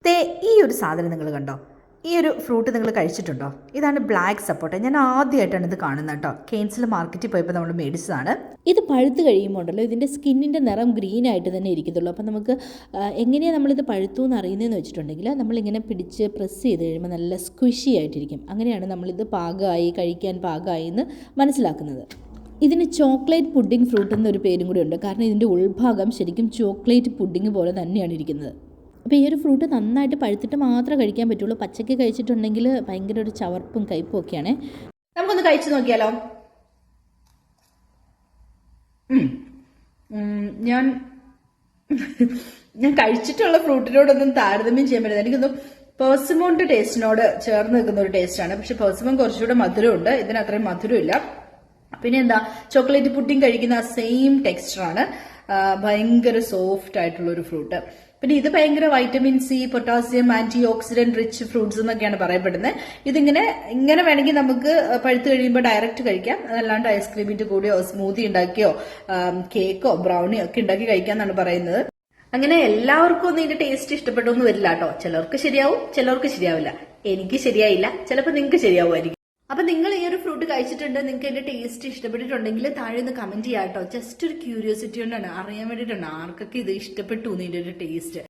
ദേ ഈ ഒരു സാധനം നിങ്ങൾ കണ്ടോ? ഈ ഒരു ഫ്രൂട്ട് നിങ്ങൾ കഴിച്ചിട്ടുണ്ടോ? ഇതാണ് ബ്ലാക്ക് സപ്പോട്ട. ഞാൻ ആദ്യമായിട്ടാണ് ഇത് കാണുന്നത് കേട്ടോ. കെയ്ൻസിൽ മാർക്കറ്റിൽ പോയപ്പോൾ നമ്മൾ മേടിച്ചതാണ്. ഇത് പഴുത്ത് കഴിയുമ്പോൾ ഉണ്ടല്ലോ ഇതിൻ്റെ സ്കിന്നിൻ്റെ നിറം ഗ്രീൻ ആയിട്ട് തന്നെ ഇരിക്കത്തുള്ളൂ. അപ്പം നമുക്ക് എങ്ങനെയാണ് നമ്മളിത് പഴുത്തു എന്ന് അറിയുന്നതെന്ന് വെച്ചിട്ടുണ്ടെങ്കിൽ നമ്മളിങ്ങനെ പിടിച്ച് പ്രസ് ചെയ്ത് കഴിയുമ്പോൾ നല്ല സ്ക്വിഷി ആയിട്ടിരിക്കും. അങ്ങനെയാണ് നമ്മളിത് പാകമായി കഴിക്കാൻ പാകമായി എന്ന് മനസ്സിലാക്കുന്നത്. ഇതിന് ചോക്ലേറ്റ് പുഡിംഗ് ഫ്രൂട്ട് എന്നൊരു പേരും കൂടി ഉണ്ട്. കാരണം ഇതിൻ്റെ ഉൾഭാഗം ശരിക്കും ചോക്ലേറ്റ് പുഡിംഗ് പോലെ തന്നെയാണ് ഇരിക്കുന്നത്. അപ്പോൾ ഈ ഒരു ഫ്രൂട്ട് നന്നായിട്ട് പഴുത്തിട്ട് മാത്രമേ കഴിക്കാൻ പറ്റുള്ളൂ. പച്ചയ്ക്ക് കഴിച്ചിട്ടുണ്ടെങ്കിൽ ഭയങ്കര ഒരു ചവർപ്പും കയ്പും ഒക്കെയാണ്. നമുക്കൊന്ന് കഴിച്ചു നോക്കിയാലോ? ഞാൻ കഴിച്ചിട്ടുള്ള ഫ്രൂട്ടിനോടൊന്നും താരതമ്യം ചെയ്യാൻ പറ്റില്ല. എനിക്കൊന്നും പെർസിമോണിന്റെ ടേസ്റ്റിനോട് ചേർന്ന് നിൽക്കുന്ന ഒരു ടേസ്റ്റാണ്. പക്ഷെ പെർസിമോൺ കുറച്ചുകൂടെ മധുരമുണ്ട്, ഇതിന് അത്രയും മധുരമില്ല. പിന്നെ എന്താ, ചോക്ലേറ്റ് പുഡിംഗ് കഴിക്കുന്ന ആ സെയിം ടെക്സ്ചറാണ്. ഭയങ്കര സോഫ്റ്റ് ആയിട്ടുള്ള ഒരു ഫ്രൂട്ട്. പിന്നെ ഇത് ഭയങ്കര vitamin C, potassium, antioxidant rich fruits എന്നൊക്കെയാണ് പറയപ്പെടുന്നത്. ഇങ്ങനെ വേണമെങ്കിൽ നമുക്ക് പഴുത്ത് കഴിയുമ്പോൾ ഡയറക്റ്റ് കഴിക്കാം. അതല്ലാണ്ട് ഐസ്ക്രീമിന്റെ കൂടെയോ സ്മൂത്തി ഉണ്ടാക്കിയോ കേക്കോ ബ്രൗണിയോ ഒക്കെ ഉണ്ടാക്കി കഴിക്കാന്നാണ് പറയുന്നത്. അങ്ങനെ എല്ലാവർക്കും ഒന്നും ഇതിന്റെ ടേസ്റ്റ് ഇഷ്ടപ്പെട്ടു എന്ന് വരില്ല കേട്ടോ. ചിലർക്ക് ശരിയാവും, ചിലർക്ക് ശരിയാവില്ല. എനിക്ക് ശരിയായില്ല, ചിലപ്പോൾ നിങ്ങൾക്ക് ശരിയാവുമായിരിക്കും. അപ്പൊ നിങ്ങൾ ഈ ഒരു ഫ്രൂട്ട് കഴിച്ചിട്ടുണ്ട്, നിങ്ങൾക്ക് ഇതിന്റെ ടേസ്റ്റ് ഇഷ്ടപ്പെട്ടിട്ടുണ്ടെങ്കിൽ താഴെ ഒന്ന് കമന്റ് ചെയ്യാം കേട്ടോ. ജസ്റ്റ് ഒരു ക്യൂരിയോസിറ്റി കൊണ്ടാണ്, അറിയാൻ വേണ്ടിയിട്ടാണ് ആർക്കൊക്കെ ഇത് ഇഷ്ടപ്പെട്ടു ഇതിന്റെ ഒരു ടേസ്റ്റ്.